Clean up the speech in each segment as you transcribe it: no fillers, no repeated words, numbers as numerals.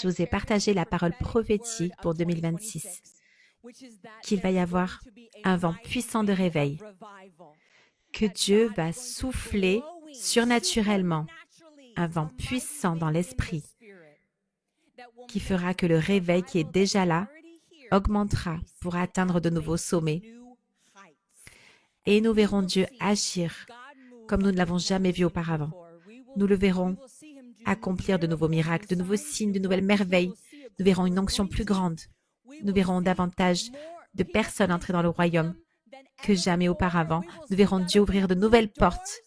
je vous ai partagé la parole prophétique pour 2026, qu'il va y avoir un vent puissant de réveil, que Dieu va souffler surnaturellement un vent puissant dans l'esprit, qui fera que le réveil qui est déjà là augmentera pour atteindre de nouveaux sommets. Et nous verrons Dieu agir comme nous ne l'avons jamais vu auparavant. Nous le verrons accomplir de nouveaux miracles, de nouveaux signes, de nouvelles merveilles. Nous verrons une onction plus grande. Nous verrons davantage de personnes entrer dans le royaume que jamais auparavant. Nous verrons Dieu ouvrir de nouvelles portes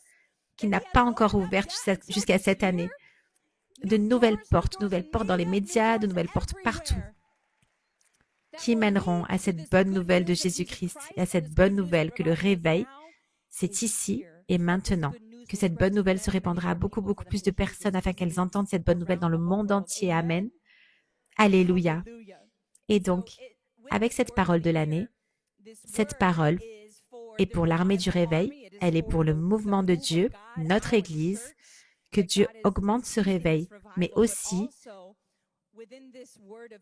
qu'il n'a pas encore ouvertes jusqu'à cette année. De nouvelles portes dans les médias, de nouvelles portes partout, qui mèneront à cette bonne nouvelle de Jésus-Christ et à cette bonne nouvelle que le réveil, c'est ici et maintenant, que cette bonne nouvelle se répandra à beaucoup plus de personnes afin qu'elles entendent cette bonne nouvelle dans le monde entier. Amen. Alléluia. Et donc, avec cette parole de l'année, cette parole est pour l'armée du réveil, elle est pour le mouvement de Dieu, notre Église, que Dieu augmente ce réveil, mais aussi,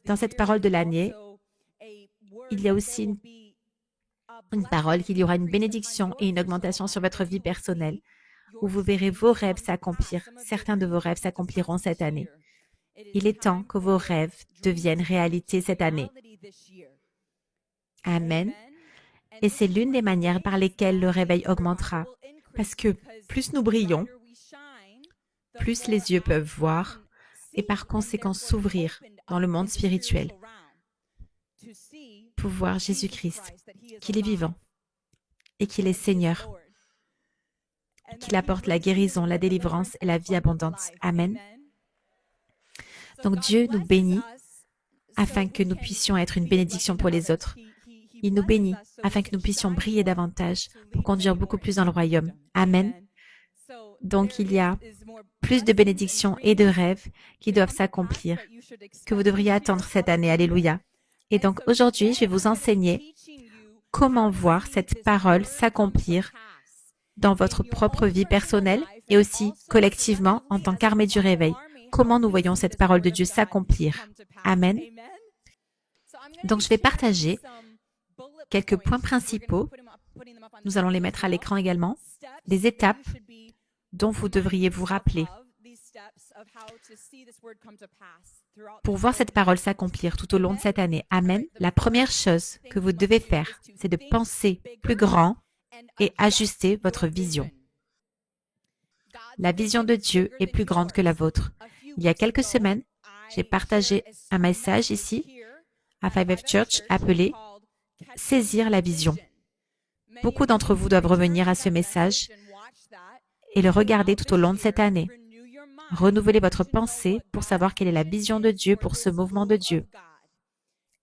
dans cette parole de l'année, il y a aussi une parole qu'il y aura une bénédiction et une augmentation sur votre vie personnelle, où vous verrez vos rêves s'accomplir. Certains de vos rêves s'accompliront cette année. Il est temps que vos rêves deviennent réalité cette année. Amen. Et c'est l'une des manières par lesquelles le réveil augmentera. Parce que plus nous brillons, plus les yeux peuvent voir et par conséquent s'ouvrir dans le monde spirituel pour voir Jésus-Christ, qu'il est vivant et qu'il est Seigneur, qu'il apporte la guérison, la délivrance et la vie abondante. Amen. Donc Dieu nous bénit afin que nous puissions être une bénédiction pour les autres. Il nous bénit afin que nous puissions briller davantage pour conduire beaucoup plus dans le royaume. Amen. Donc il y a plus de bénédictions et de rêves qui doivent s'accomplir, que vous devriez attendre cette année. Alléluia. Et donc aujourd'hui, je vais vous enseigner comment voir cette parole s'accomplir dans votre propre vie personnelle et aussi collectivement en tant qu'armée du réveil. Comment nous voyons cette parole de Dieu s'accomplir. Amen. Donc je vais partager quelques points principaux. Nous allons les mettre à l'écran également. Des étapes dont vous devriez vous rappeler pour voir cette parole s'accomplir tout au long de cette année. Amen. La première chose que vous devez faire, c'est de penser plus grand et ajuster votre vision. La vision de Dieu est plus grande que la vôtre. Il y a quelques semaines, j'ai partagé un message ici à 5F Church appelé « Saisir la vision ». Beaucoup d'entre vous doivent revenir à ce message et le regarder tout au long de cette année. Renouvelez votre pensée pour savoir quelle est la vision de Dieu pour ce mouvement de Dieu.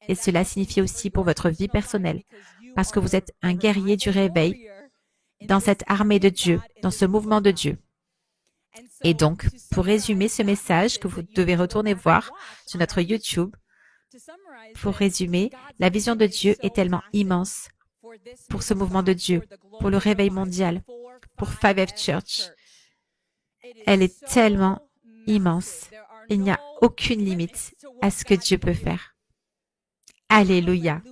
Et cela signifie aussi pour votre vie personnelle, parce que vous êtes un guerrier du réveil dans cette armée de Dieu, dans ce mouvement de Dieu. Et donc, pour résumer ce message que vous devez retourner voir sur notre YouTube, pour résumer, la vision de Dieu est tellement immense pour ce mouvement de Dieu, pour le réveil mondial, pour 5F Church. Elle est tellement immense. Il n'y a aucune limite à ce que Dieu peut faire. Alléluia.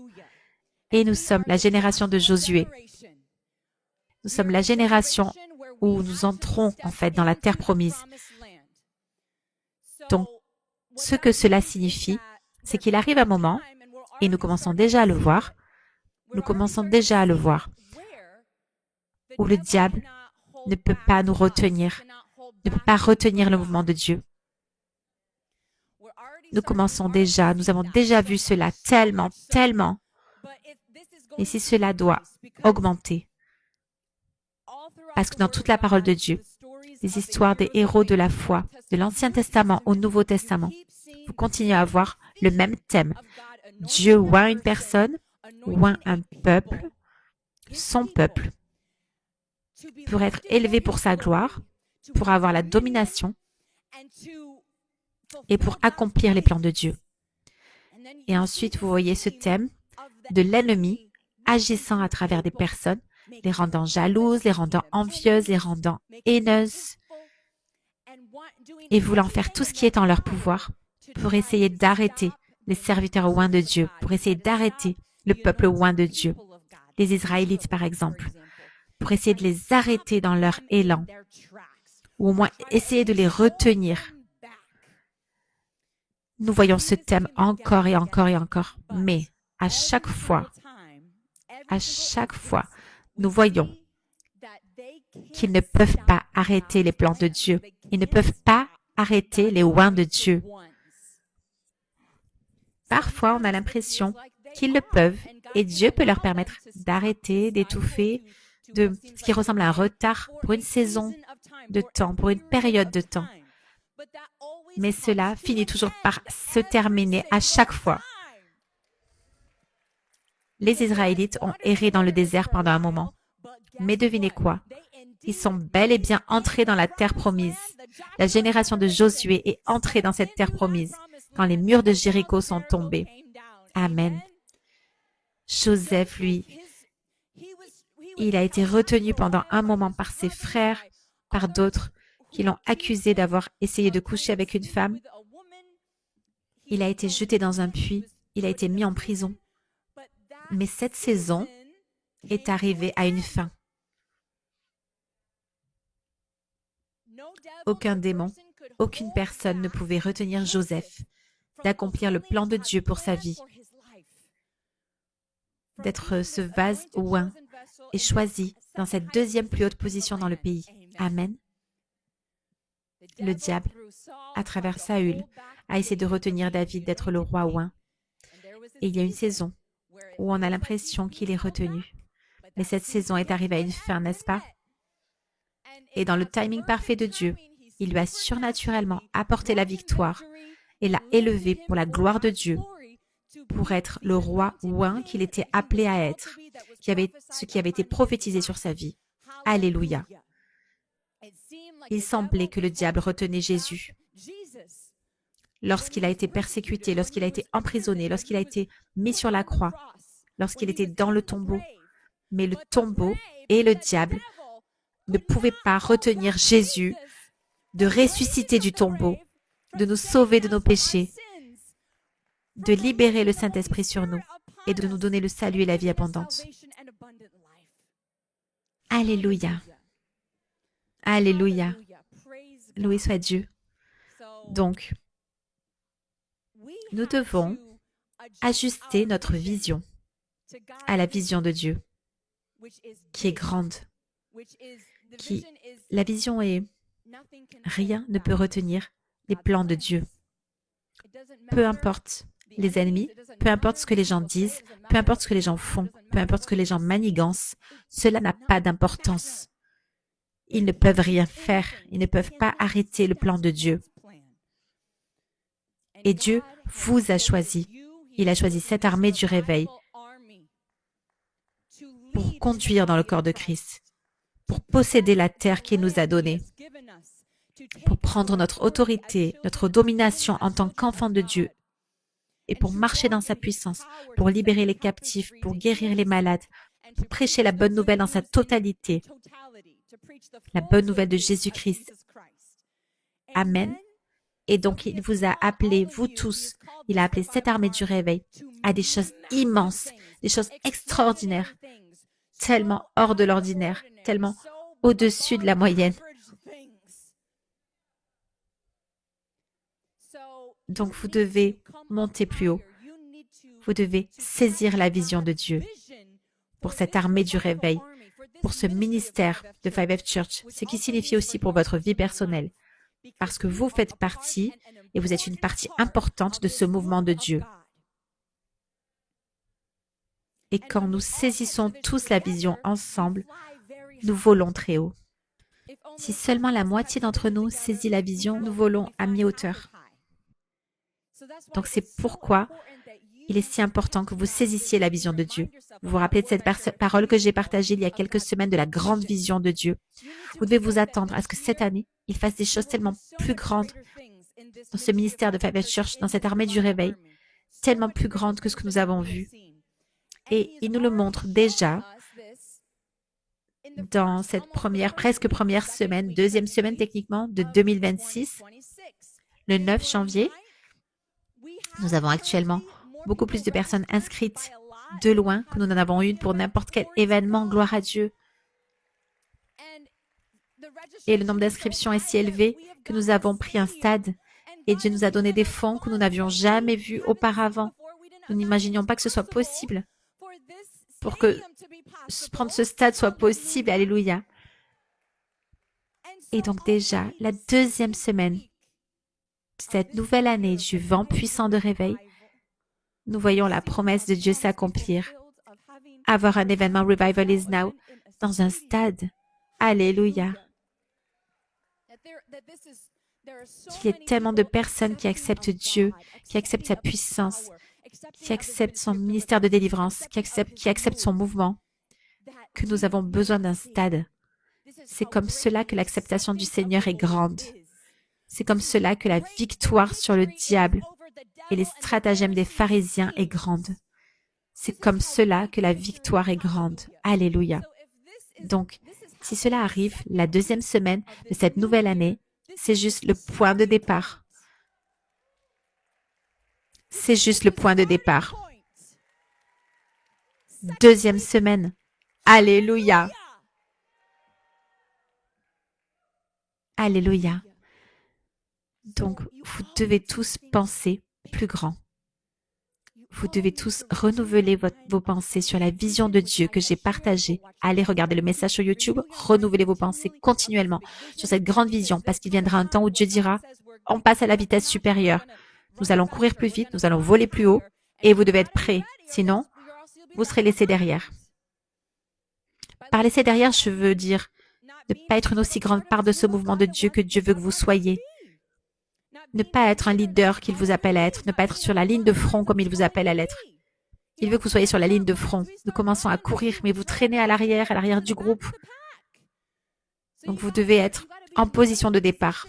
Et nous sommes la génération de Josué. Nous sommes la génération où nous entrons en fait dans la terre promise. Donc, ce que cela signifie, c'est qu'il arrive un moment, et nous commençons déjà à le voir, où le diable ne peut pas nous retenir, ne peut pas retenir le mouvement de Dieu. Nous commençons déjà, nous avons déjà vu cela tellement. Et si cela doit augmenter, parce que dans toute la parole de Dieu, les histoires des héros de la foi, de l'Ancien Testament au Nouveau Testament, vous continuez à voir le même thème. Dieu oint une personne, oint un peuple, son peuple, pour être élevé pour sa gloire, pour avoir la domination et pour accomplir les plans de Dieu. Et ensuite, vous voyez ce thème de l'ennemi agissant à travers des personnes, les rendant jalouses, les rendant envieuses, les rendant haineuses, et voulant faire tout ce qui est en leur pouvoir pour essayer d'arrêter les serviteurs oints de Dieu, pour essayer d'arrêter le peuple oint de Dieu, les Israélites par exemple, pour essayer de les arrêter dans leur élan, ou au moins essayer de les retenir. Nous voyons ce thème encore et encore et encore, mais à chaque fois, nous voyons qu'ils ne peuvent pas arrêter les plans de Dieu. Ils ne peuvent pas arrêter les oints de Dieu. Parfois, on a l'impression qu'ils le peuvent et Dieu peut leur permettre d'arrêter, d'étouffer, de ce qui ressemble à un retard pour une saison de temps, pour une période de temps. Mais cela finit toujours par se terminer à chaque fois. Les Israélites ont erré dans le désert pendant un moment. Mais devinez quoi? Ils sont bel et bien entrés dans la terre promise. La génération de Josué est entrée dans cette terre promise quand les murs de Jéricho sont tombés. Amen. Joseph, lui, il a été retenu pendant un moment par ses frères, par d'autres qui l'ont accusé d'avoir essayé de coucher avec une femme. Il a été jeté dans un puits. Il a été mis en prison. Mais cette saison est arrivée à une fin. Aucun démon, aucune personne ne pouvait retenir Joseph d'accomplir le plan de Dieu pour sa vie, d'être ce vase oint et choisi dans cette deuxième plus haute position dans le pays. Amen. Le diable, à travers Saül, a essayé de retenir David d'être le roi oint. Et il y a une saison où on a l'impression qu'il est retenu. Mais cette saison est arrivée à une fin, n'est-ce pas? Et dans le timing parfait de Dieu, il lui a surnaturellement apporté la victoire et l'a élevé pour la gloire de Dieu, pour être le roi oint qu'il était appelé à être, ce qui avait été prophétisé sur sa vie. Alléluia. Il semblait que le diable retenait Jésus. Lorsqu'il a été persécuté, lorsqu'il a été emprisonné, lorsqu'il a été mis sur la croix, lorsqu'il était dans le tombeau. Mais le tombeau et le diable ne pouvaient pas retenir Jésus de ressusciter du tombeau, de nous sauver de nos péchés, de libérer le Saint-Esprit sur nous et de nous donner le salut et la vie abondante. Alléluia. Alléluia. Loué soit Dieu. Donc, nous devons ajuster notre vision à la vision de Dieu, qui est grande. La vision est rien ne peut retenir les plans de Dieu. Peu importe les ennemis, peu importe ce que les gens disent, peu importe ce que les gens font, peu importe ce que les gens manigancent, cela n'a pas d'importance. Ils ne peuvent rien faire, ils ne peuvent pas arrêter le plan de Dieu. Et Dieu vous a choisi. Il a choisi cette armée du réveil pour conduire dans le corps de Christ, pour posséder la terre qu'il nous a donnée, pour prendre notre autorité, notre domination en tant qu'enfants de Dieu et pour marcher dans sa puissance, pour libérer les captifs, pour guérir les malades, pour prêcher la bonne nouvelle dans sa totalité, la bonne nouvelle de Jésus-Christ. Amen. Et donc, il vous a appelé, vous tous, il a appelé cette armée du réveil à des choses immenses, des choses extraordinaires, tellement hors de l'ordinaire, tellement au-dessus de la moyenne. Donc, vous devez monter plus haut. Vous devez saisir la vision de Dieu pour cette armée du réveil, pour ce ministère de 5F Church, ce qui signifie aussi pour votre vie personnelle, parce que vous faites partie et vous êtes une partie importante de ce mouvement de Dieu. Et quand nous saisissons tous la vision ensemble, nous volons très haut. Si seulement la moitié d'entre nous saisit la vision, nous volons à mi-hauteur. Donc c'est pourquoi il est si important que vous saisissiez la vision de Dieu. Vous vous rappelez de cette parole que j'ai partagée il y a quelques semaines de la grande vision de Dieu. Vous devez vous attendre à ce que cette année, il fasse des choses tellement plus grandes dans ce ministère de 5F Church, dans cette armée du réveil, tellement plus grande que ce que nous avons vu. Et il nous le montre déjà dans cette presque première semaine, deuxième semaine techniquement de 2026, le 9 janvier. Nous avons actuellement beaucoup plus de personnes inscrites de loin que nous n'en avons eu pour n'importe quel événement, gloire à Dieu. Et le nombre d'inscriptions est si élevé que nous avons pris un stade et Dieu nous a donné des fonds que nous n'avions jamais vus auparavant. Nous n'imaginions pas que ce soit possible. Pour que prendre ce stade soit possible, alléluia. Et donc déjà, la deuxième semaine, cette nouvelle année du vent puissant de réveil, nous voyons la promesse de Dieu s'accomplir. Avoir un événement Revival is Now dans un stade. Alléluia. Qu'il y ait tellement de personnes qui acceptent Dieu, qui acceptent sa puissance, qui acceptent son ministère de délivrance, qui acceptent son mouvement, que nous avons besoin d'un stade. C'est comme cela que l'acceptation du Seigneur est grande. C'est comme cela que la victoire sur le diable et les stratagèmes des pharisiens est grande. C'est comme cela que la victoire est grande. Alléluia. Donc, si cela arrive, la deuxième semaine de cette nouvelle année, c'est juste le point de départ. C'est juste le point de départ. Deuxième semaine. Alléluia. Alléluia. Donc, vous devez tous penser plus grand. Vous devez tous renouveler vos pensées sur la vision de Dieu que j'ai partagée. Allez regarder le message sur YouTube, renouvelez vos pensées continuellement sur cette grande vision parce qu'il viendra un temps où Dieu dira, on passe à la vitesse supérieure. Nous allons courir plus vite, nous allons voler plus haut et vous devez être prêts. Sinon, vous serez laissés derrière. Par laisser derrière, je veux dire ne pas être une aussi grande part de ce mouvement de Dieu que Dieu veut que vous soyez. Ne pas être un leader qu'il vous appelle à être, ne pas être sur la ligne de front comme il vous appelle à l'être. Il veut que vous soyez sur la ligne de front. Nous commençons à courir, mais vous traînez à l'arrière du groupe. Donc vous devez être en position de départ.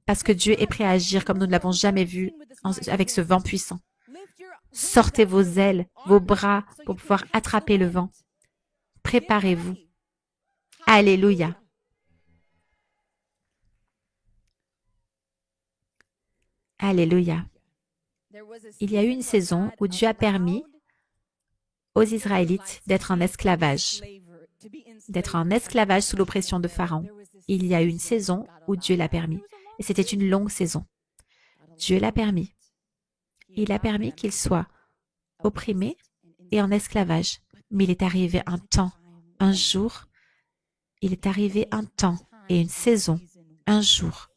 Parce que Dieu est prêt à agir comme nous ne l'avons jamais vu avec ce vent puissant. Sortez vos ailes, vos bras pour pouvoir attraper le vent. Préparez-vous. Alléluia. Alléluia. Il y a eu une saison où Dieu a permis aux Israélites d'être en esclavage sous l'oppression de Pharaon. Il y a eu une saison où Dieu l'a permis. Et c'était une longue saison. Dieu l'a permis. Il a permis qu'ils soient opprimés et en esclavage. Mais il est arrivé un temps, un jour, il est arrivé un temps et une saison, un jour,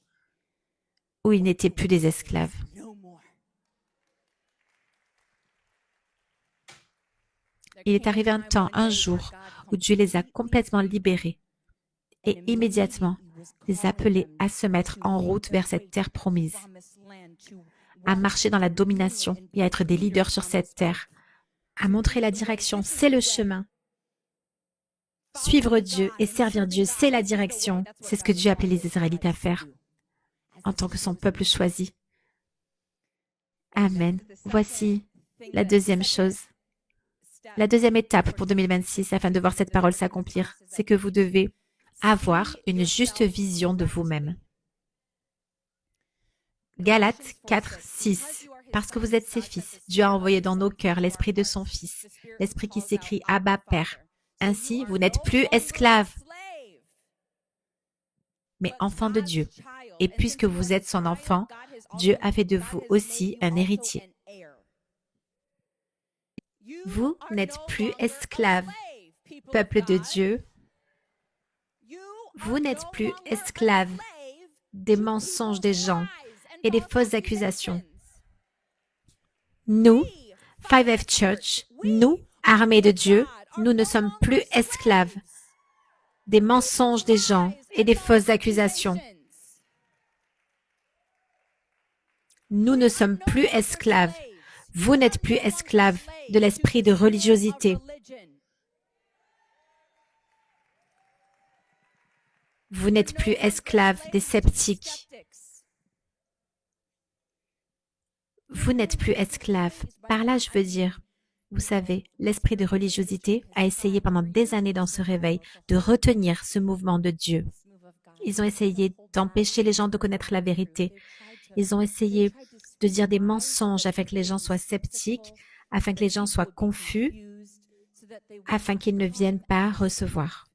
où ils n'étaient plus des esclaves. Il est arrivé un temps, un jour, où Dieu les a complètement libérés et immédiatement les appelait à se mettre en route vers cette terre promise, à marcher dans la domination et à être des leaders sur cette terre, à montrer la direction, c'est le chemin. Suivre Dieu et servir Dieu, c'est la direction. C'est ce que Dieu a appelé les Israélites à faire en tant que son peuple choisi. Amen. Voici la deuxième chose. La deuxième étape pour 2026, afin de voir cette parole s'accomplir, c'est que vous devez avoir une juste vision de vous-même. Galates 4, 6. Parce que vous êtes ses fils, Dieu a envoyé dans nos cœurs l'esprit de son Fils, l'esprit qui s'écrit Abba, Père. Ainsi, vous n'êtes plus esclaves, mais enfants de Dieu. Et puisque vous êtes son enfant, Dieu a fait de vous aussi un héritier. Vous n'êtes plus esclaves, peuple de Dieu. Vous n'êtes plus esclaves des mensonges des gens et des fausses accusations. Nous, 5F Church, nous, armée de Dieu, nous ne sommes plus esclaves des mensonges des gens et des fausses accusations. Nous ne sommes plus esclaves. Vous n'êtes plus esclaves de l'esprit de religiosité. Vous n'êtes plus esclaves des sceptiques. Vous n'êtes plus esclaves. Par là, je veux dire, vous savez, l'esprit de religiosité a essayé pendant des années dans ce réveil de retenir ce mouvement de Dieu. Ils ont essayé d'empêcher les gens de connaître la vérité. Ils ont essayé de dire des mensonges afin que les gens soient sceptiques, afin que les gens soient confus, afin qu'ils ne viennent pas recevoir.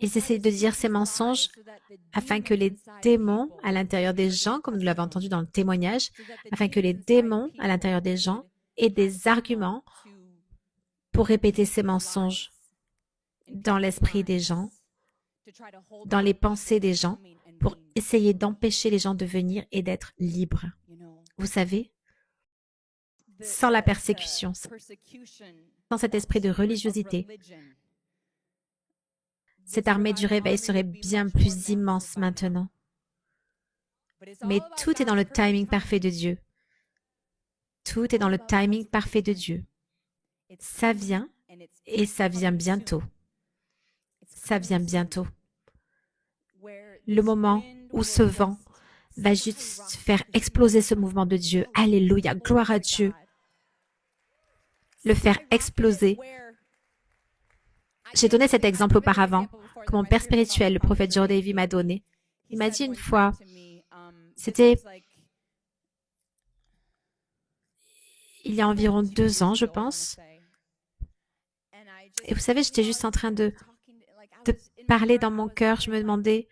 Ils essaient de dire ces mensonges afin que les démons à l'intérieur des gens, comme nous l'avons entendu dans le témoignage, afin que les démons à l'intérieur des gens aient des arguments pour répéter ces mensonges dans l'esprit des gens, dans les pensées des gens, pour essayer d'empêcher les gens de venir et d'être libres. Vous savez, sans la persécution, sans cet esprit de religiosité, cette armée du réveil serait bien plus immense maintenant. Mais tout est dans le timing parfait de Dieu. Tout est dans le timing parfait de Dieu. Ça vient et ça vient bientôt. Ça vient bientôt. Le moment où ce vent va juste faire exploser ce mouvement de Dieu. Alléluia, gloire à Dieu. Le faire exploser. J'ai donné cet exemple auparavant, que mon père spirituel, le prophète Joe Davy, m'a donné. Il m'a dit une fois, c'était il y a environ 2 ans, je pense. Et vous savez, j'étais juste en train de parler dans mon cœur. Je me demandais,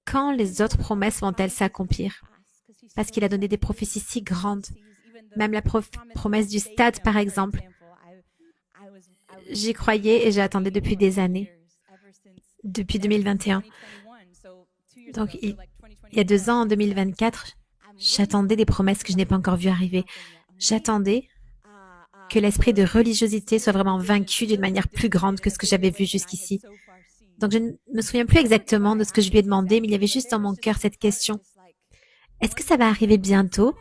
quand les autres promesses vont-elles s'accomplir? Parce qu'il a donné des prophéties si grandes. Même la promesse du stade, par exemple. J'y croyais et j'attendais depuis des années. Depuis 2021. Donc, il y a 2 ans, en 2024, j'attendais des promesses que je n'ai pas encore vues arriver. J'attendais que l'esprit de religiosité soit vraiment vaincu d'une manière plus grande que ce que j'avais vu jusqu'ici. Donc, je ne me souviens plus exactement de ce que je lui ai demandé, mais il y avait juste dans mon cœur cette question. Est-ce que ça va arriver bientôt?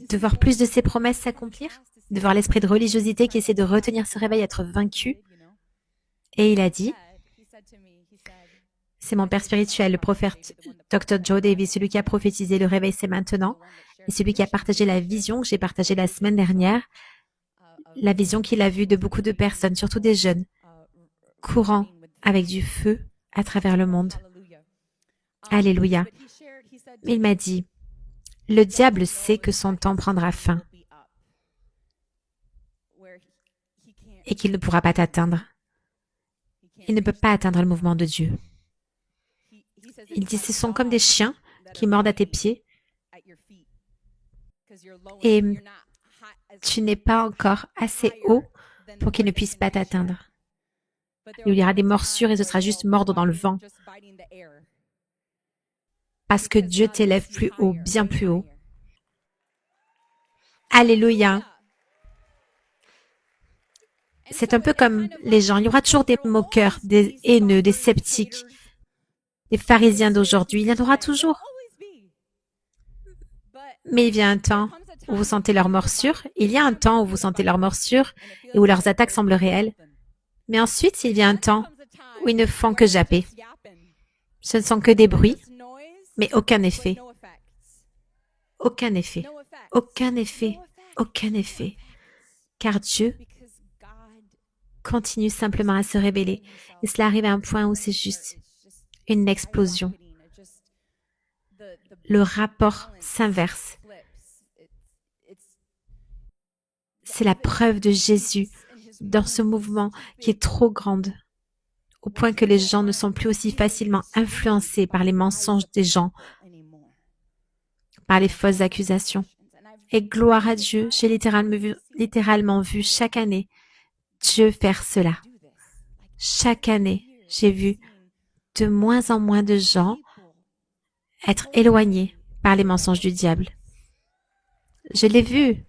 De voir plus de ces promesses s'accomplir? De voir l'esprit de religiosité qui essaie de retenir ce réveil être vaincu? Et il a dit, c'est mon père spirituel, le prophète Dr. Joe Davy, celui qui a prophétisé le réveil c'est maintenant, et celui qui a partagé la vision que j'ai partagée la semaine dernière, la vision qu'il a vue de beaucoup de personnes, surtout des jeunes, courant avec du feu à travers le monde. Alléluia. Il m'a dit, le diable sait que son temps prendra fin et qu'il ne pourra pas t'atteindre. Il ne peut pas atteindre le mouvement de Dieu. Il dit, ce sont comme des chiens qui mordent à tes pieds et tu n'es pas encore assez haut pour qu'ils ne puissent pas t'atteindre. Il y aura des morsures et ce sera juste mordre dans le vent. Parce que Dieu t'élève plus haut, bien plus haut. Alléluia. C'est un peu comme les gens. Il y aura toujours des moqueurs, des haineux, des sceptiques, des pharisiens d'aujourd'hui. Il y en aura toujours. Mais il vient un temps où vous sentez leurs morsures. Il y a un temps où vous sentez leurs morsures et où leurs attaques semblent réelles. Mais ensuite, il vient un temps où ils ne font que japper. Ce ne sont que des bruits, mais aucun effet. Aucun effet. Aucun effet. Aucun effet. Car Dieu continue simplement à se révéler. Et cela arrive à un point où c'est juste une explosion. Le rapport s'inverse. C'est la preuve de Jésus dans ce mouvement qui est trop grande, au point que les gens ne sont plus aussi facilement influencés par les mensonges des gens, par les fausses accusations. Et gloire à Dieu, j'ai littéralement vu chaque année Dieu faire cela. Chaque année, j'ai vu de moins en moins de gens être éloignés par les mensonges du diable. Je l'ai vu,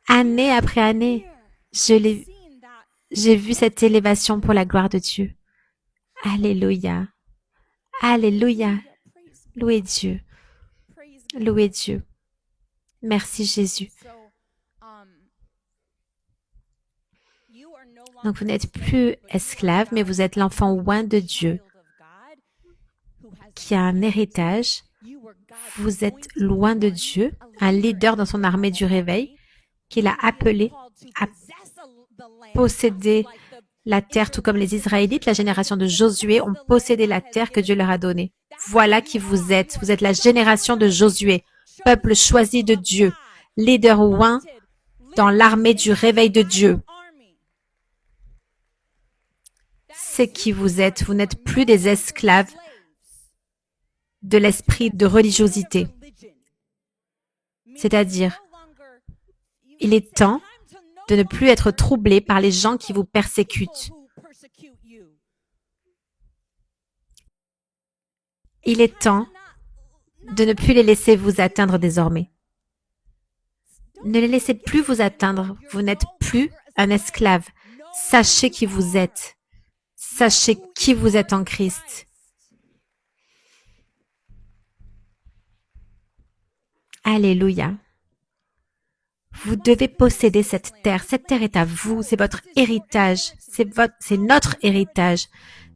année après année. J'ai vu cette élévation pour la gloire de Dieu. Alléluia. Alléluia. Louez Dieu. Louez Dieu. Merci Jésus. Donc vous n'êtes plus esclave, mais vous êtes l'enfant oint de Dieu qui a un héritage. Vous êtes loin de Dieu, un leader dans son armée du réveil qu'il a appelé à posséder la terre, tout comme les Israélites, la génération de Josué, ont possédé la terre que Dieu leur a donnée. Voilà qui vous êtes. Vous êtes la génération de Josué, peuple choisi de Dieu, leader oint dans l'armée du réveil de Dieu. C'est qui vous êtes. Vous n'êtes plus des esclaves de l'esprit de religiosité. C'est-à-dire, il est temps de ne plus être troublé par les gens qui vous persécutent. Il est temps de ne plus les laisser vous atteindre désormais. Ne les laissez plus vous atteindre. Vous n'êtes plus un esclave. Sachez qui vous êtes. Sachez qui vous êtes en Christ. Alléluia. Vous devez posséder cette terre. Cette terre est à vous. C'est votre héritage. C'est notre héritage.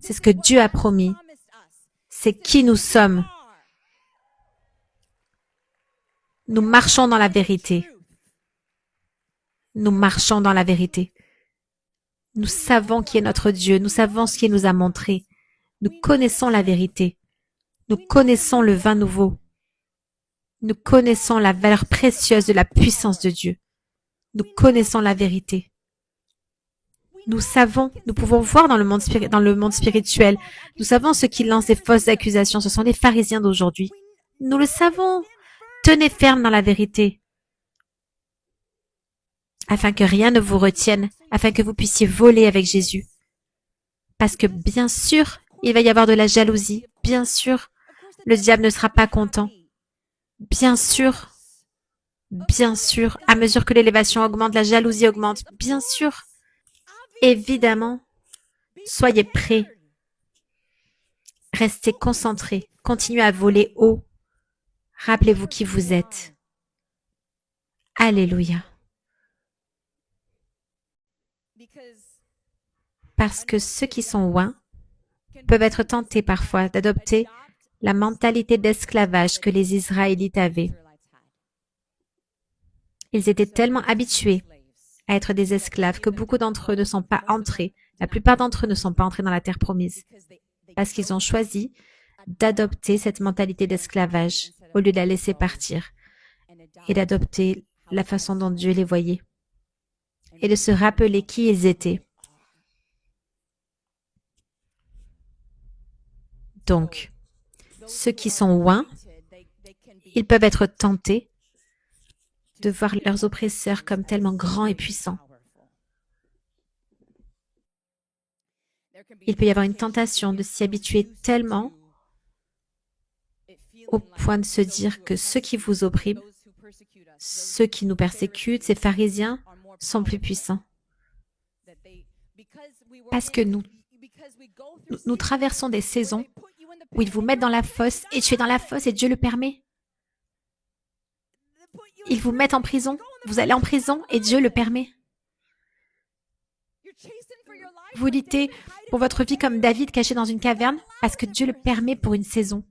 C'est ce que Dieu a promis. C'est qui nous sommes. Nous marchons dans la vérité. Nous marchons dans la vérité. Nous savons qui est notre Dieu. Nous savons ce qu'il nous a montré. Nous connaissons la vérité. Nous connaissons le vin nouveau. Nous connaissons la valeur précieuse de la puissance de Dieu. Nous connaissons la vérité. Nous savons, nous pouvons voir dans le monde spirituel. Nous savons ceux qui lancent des fausses accusations. Ce sont les pharisiens d'aujourd'hui. Nous le savons. Tenez ferme dans la vérité, afin que rien ne vous retienne, afin que vous puissiez voler avec Jésus. Parce que bien sûr, il va y avoir de la jalousie. Bien sûr, le diable ne sera pas content. Bien sûr, à mesure que l'élévation augmente, la jalousie augmente. Bien sûr, évidemment, soyez prêts. Restez concentrés. Continuez à voler haut. Rappelez-vous qui vous êtes. Alléluia. Parce que ceux qui sont oints peuvent être tentés parfois d'adopter la mentalité d'esclavage que les Israélites avaient. Ils étaient tellement habitués à être des esclaves que beaucoup d'entre eux ne sont pas entrés. La plupart d'entre eux ne sont pas entrés dans la terre promise parce qu'ils ont choisi d'adopter cette mentalité d'esclavage au lieu de la laisser partir et d'adopter la façon dont Dieu les voyait et de se rappeler qui ils étaient. Donc, ceux qui sont oints, ils peuvent être tentés de voir leurs oppresseurs comme tellement grands et puissants. Il peut y avoir une tentation de s'y habituer tellement au point de se dire que ceux qui vous oppriment, ceux qui nous persécutent, ces pharisiens, sont plus puissants. Parce que nous traversons des saisons où ils vous mettent dans la fosse et tu es dans la fosse et Dieu le permet. Ils vous mettent en prison, vous allez en prison et Dieu le permet. Vous luttez pour votre vie comme David caché dans une caverne parce que Dieu le permet pour une saison.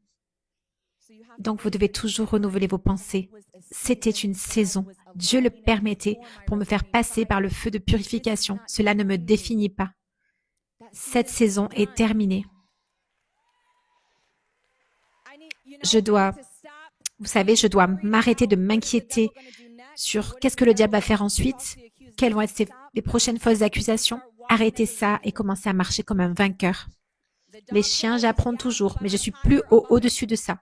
Donc vous devez toujours renouveler vos pensées. C'était une saison. Dieu le permettait pour me faire passer par le feu de purification. Cela ne me définit pas. Cette saison est terminée. Je dois m'arrêter de m'inquiéter sur qu'est-ce que le diable va faire ensuite, quelles vont être les prochaines fausses accusations. Arrêtez ça et commencez à marcher comme un vainqueur. Les chiens, j'apprends toujours, mais je suis plus au-dessus de ça.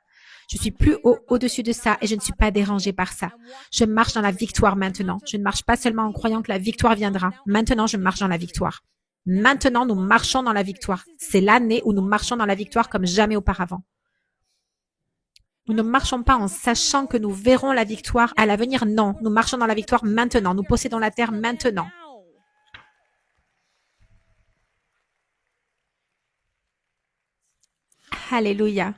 Je suis plus au-dessus de ça et je ne suis pas dérangée par ça. Je marche dans la victoire maintenant. Je ne marche pas seulement en croyant que la victoire viendra. Maintenant, je marche dans la victoire. Maintenant, nous marchons dans la victoire. C'est l'année où nous marchons dans la victoire comme jamais auparavant. Nous ne marchons pas en sachant que nous verrons la victoire à l'avenir. Non, nous marchons dans la victoire maintenant. Nous possédons la terre maintenant. Alléluia.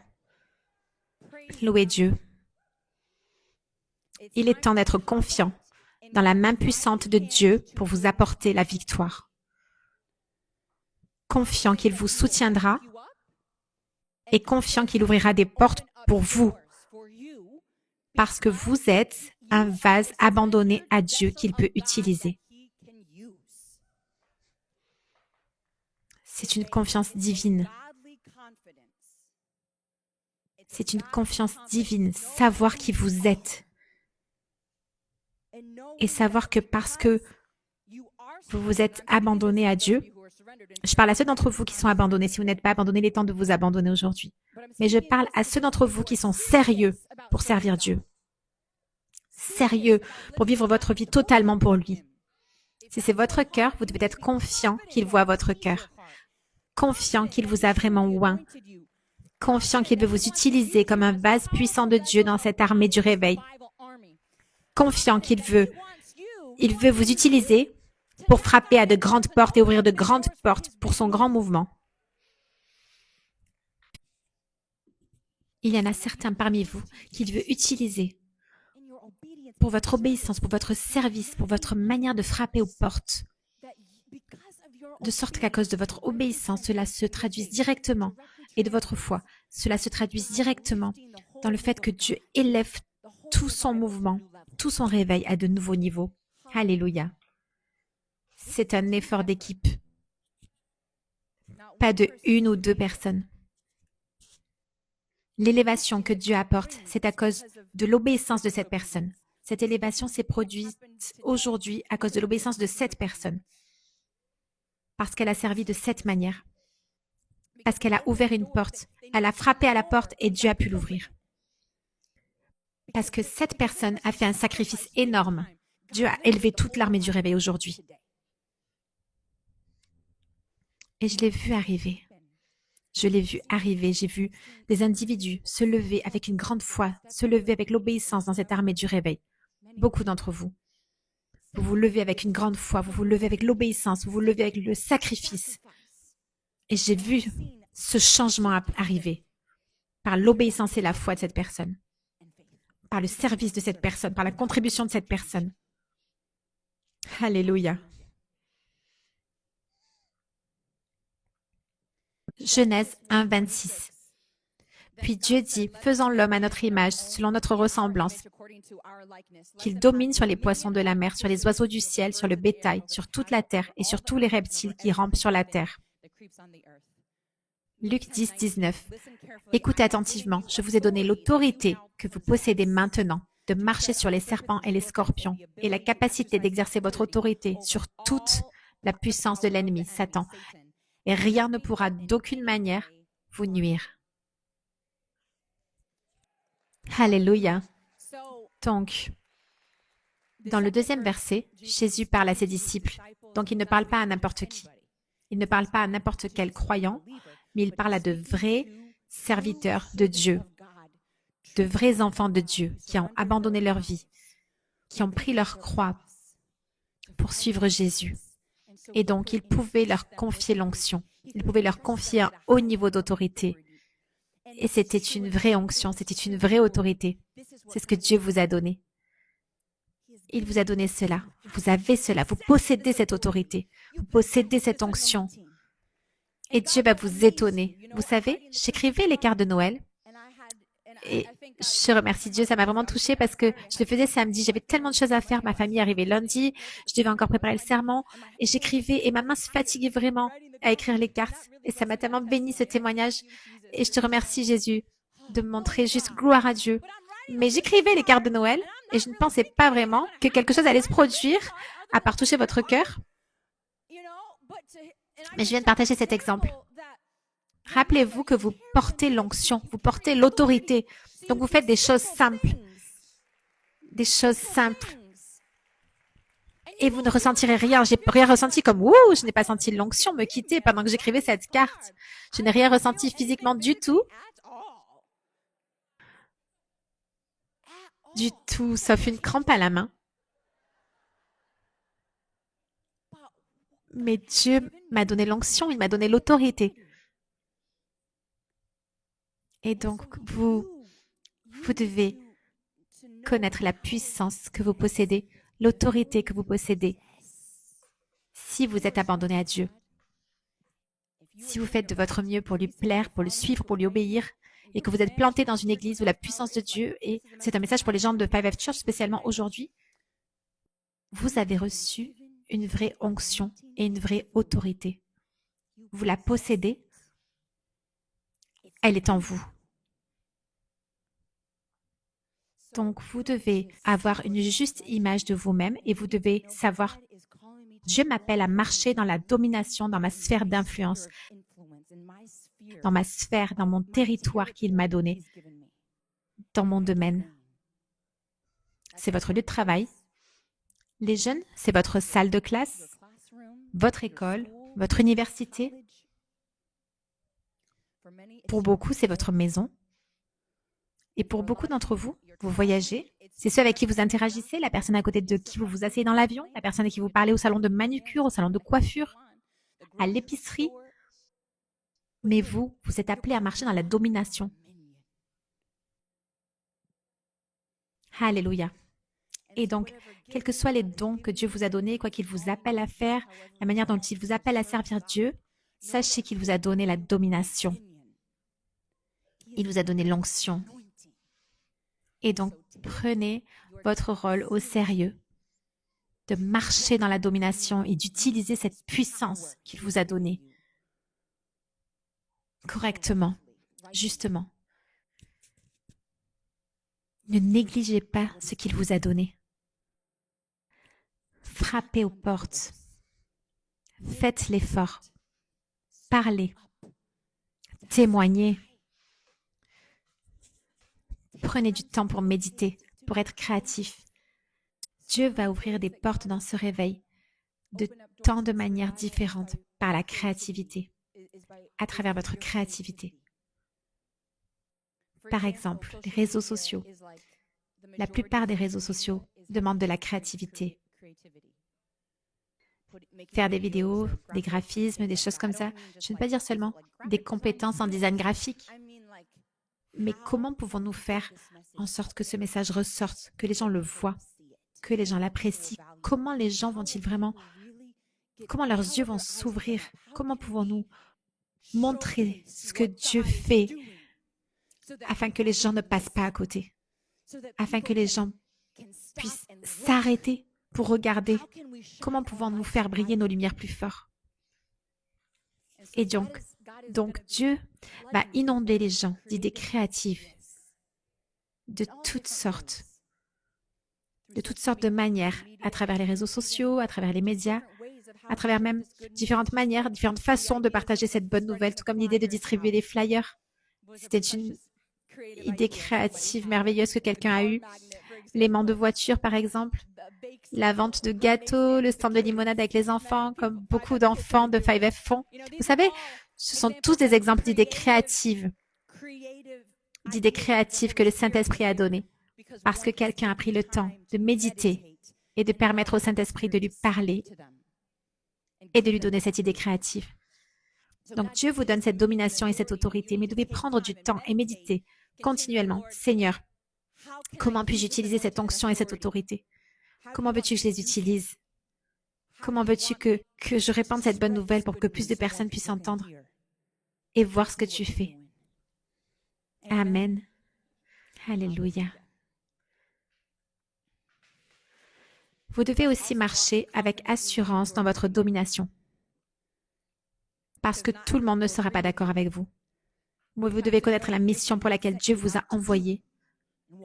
Louez Dieu. Il est temps d'être confiant dans la main puissante de Dieu pour vous apporter la victoire. Confiant qu'il vous soutiendra et confiant qu'il ouvrira des portes pour vous. Parce que vous êtes un vase abandonné à Dieu qu'il peut utiliser. C'est une confiance divine. C'est une confiance divine, savoir qui vous êtes et savoir que parce que vous vous êtes abandonné à Dieu, je parle à ceux d'entre vous qui sont abandonnés. Si vous n'êtes pas abandonnés, il est temps de vous abandonner aujourd'hui. Mais je parle à ceux d'entre vous qui sont sérieux pour servir Dieu. Sérieux pour vivre votre vie totalement pour lui. Si c'est votre cœur, vous devez être confiant qu'il voit votre cœur. Confiant qu'il vous a vraiment oint. Confiant qu'il veut vous utiliser comme un vase puissant de Dieu dans cette armée du réveil. Confiant qu'il veut vous utiliser pour frapper à de grandes portes et ouvrir de grandes portes pour son grand mouvement. Il y en a certains parmi vous qu'il veut utiliser pour votre obéissance, pour votre service, pour votre manière de frapper aux portes. De sorte qu'à cause de votre obéissance, cela se traduise directement, et de votre foi, cela se traduise directement dans le fait que Dieu élève tout son mouvement, tout son réveil à de nouveaux niveaux. Alléluia. C'est un effort d'équipe. Pas de une ou deux personnes. L'élévation que Dieu apporte, c'est à cause de l'obéissance de cette personne. Cette élévation s'est produite aujourd'hui à cause de l'obéissance de cette personne. Parce qu'elle a servi de cette manière. Parce qu'elle a ouvert une porte. Elle a frappé à la porte et Dieu a pu l'ouvrir. Parce que cette personne a fait un sacrifice énorme. Dieu a élevé toute l'armée du réveil aujourd'hui. Et je l'ai vu arriver. Je l'ai vu arriver, j'ai vu des individus se lever avec une grande foi, se lever avec l'obéissance dans cette armée du réveil. Beaucoup d'entre vous. Vous vous levez avec une grande foi, vous vous levez avec l'obéissance, vous vous levez avec le sacrifice. Et j'ai vu ce changement arriver par l'obéissance et la foi de cette personne, par le service de cette personne, par la contribution de cette personne. Alléluia. Genèse 1, 26. Puis Dieu dit, faisons l'homme à notre image, selon notre ressemblance, qu'il domine sur les poissons de la mer, sur les oiseaux du ciel, sur le bétail, sur toute la terre et sur tous les reptiles qui rampent sur la terre. Luc 10, 19. Écoutez attentivement, je vous ai donné l'autorité que vous possédez maintenant de marcher sur les serpents et les scorpions et la capacité d'exercer votre autorité sur toute la puissance de l'ennemi, Satan. Et rien ne pourra d'aucune manière vous nuire. Alléluia. Donc, dans le deuxième verset, Jésus parle à ses disciples. Donc, il ne parle pas à n'importe qui. Il ne parle pas à n'importe quel croyant, mais il parle à de vrais serviteurs de Dieu, de vrais enfants de Dieu qui ont abandonné leur vie, qui ont pris leur croix pour suivre Jésus. Et donc, il pouvait leur confier l'onction. Il pouvait leur confier un haut niveau d'autorité. Et c'était une vraie onction, c'était une vraie autorité. C'est ce que Dieu vous a donné. Il vous a donné cela. Vous avez cela. Vous possédez cette autorité. Vous possédez cette onction. Et Dieu va vous étonner. Vous savez, j'écrivais les cartes de Noël. Et je remercie Dieu, ça m'a vraiment touchée parce que je le faisais samedi. J'avais tellement de choses à faire. Ma famille arrivait lundi. Je devais encore préparer le sermon. Et j'écrivais et ma main se fatiguait vraiment à écrire les cartes. Et ça m'a tellement béni ce témoignage. Et je te remercie Jésus de me montrer juste gloire à Dieu. Mais j'écrivais les cartes de Noël et je ne pensais pas vraiment que quelque chose allait se produire à part toucher votre cœur. Mais je viens de partager cet exemple. Rappelez-vous que vous portez l'onction, vous portez l'autorité. Donc, vous faites des choses simples. Des choses simples. Et vous ne ressentirez rien. J'ai rien ressenti comme « Ouh, je n'ai pas senti l'onction me quitter pendant que j'écrivais cette carte. » Je n'ai rien ressenti physiquement du tout. Du tout, sauf une crampe à la main. Mais Dieu m'a donné l'onction, il m'a donné l'autorité. Et donc, vous devez connaître la puissance que vous possédez, l'autorité que vous possédez, si vous êtes abandonné à Dieu. Si vous faites de votre mieux pour lui plaire, pour le suivre, pour lui obéir, et que vous êtes planté dans une église où la puissance de Dieu, et c'est un message pour les gens de 5F Church, spécialement aujourd'hui, vous avez reçu une vraie onction et une vraie autorité. Vous la possédez, elle est en vous. Donc, vous devez avoir une juste image de vous-même et vous devez savoir, Dieu m'appelle à marcher dans la domination, dans ma sphère d'influence, dans ma sphère, dans mon territoire qu'il m'a donné, dans mon domaine. C'est votre lieu de travail. Les jeunes, c'est votre salle de classe, votre école, votre université. Pour beaucoup, c'est votre maison. Et pour beaucoup d'entre vous, vous voyagez. C'est ceux avec qui vous interagissez, la personne à côté de qui vous vous asseyez dans l'avion, la personne avec qui vous parlez au salon de manucure, au salon de coiffure, à l'épicerie. Mais vous, vous êtes appelés à marcher dans la domination. Alléluia. Et donc, quels que soient les dons que Dieu vous a donnés, quoi qu'il vous appelle à faire, la manière dont il vous appelle à servir Dieu, sachez qu'il vous a donné la domination. Il vous a donné l'onction. Et donc, prenez votre rôle au sérieux, de marcher dans la domination et d'utiliser cette puissance qu'il vous a donnée correctement, justement. Ne négligez pas ce qu'il vous a donné. Frappez aux portes. Faites l'effort. Parlez. Témoignez. Prenez du temps pour méditer, pour être créatif. Dieu va ouvrir des portes dans ce réveil de tant de manières différentes par la créativité, à travers votre créativité. Par exemple, les réseaux sociaux. La plupart des réseaux sociaux demandent de la créativité. Faire des vidéos, des graphismes, des choses comme ça. Je ne veux pas dire seulement des compétences en design graphique. Mais comment pouvons-nous faire en sorte que ce message ressorte, que les gens le voient, que les gens l'apprécient? Comment les gens vont-ils vraiment... Comment leurs yeux vont s'ouvrir? Comment pouvons-nous montrer ce que Dieu fait afin que les gens ne passent pas à côté? Afin que les gens puissent s'arrêter pour regarder? Comment pouvons-nous faire briller nos lumières plus fort? Et donc Dieu va inonder les gens d'idées créatives de toutes sortes de manières, à travers les réseaux sociaux, à travers les médias, à travers même différentes manières, différentes façons de partager cette bonne nouvelle, tout comme l'idée de distribuer les flyers. C'était une idée créative merveilleuse que quelqu'un a eue. L'aimant de voiture, par exemple, la vente de gâteaux, le stand de limonade avec les enfants, comme beaucoup d'enfants de 5F font. Vous savez, ce sont tous des exemples d'idées créatives que le Saint-Esprit a données, parce que quelqu'un a pris le temps de méditer et de permettre au Saint-Esprit de lui parler et de lui donner cette idée créative. Donc Dieu vous donne cette domination et cette autorité, mais vous devez prendre du temps et méditer continuellement. Seigneur, comment puis-je utiliser cette onction et cette autorité? Comment veux-tu que je les utilise? Comment veux-tu que je répande cette bonne nouvelle pour que plus de personnes puissent entendre et voir ce que tu fais? Amen. Alléluia. Vous devez aussi marcher avec assurance dans votre domination, parce que tout le monde ne sera pas d'accord avec vous. Mais vous devez connaître la mission pour laquelle Dieu vous a envoyé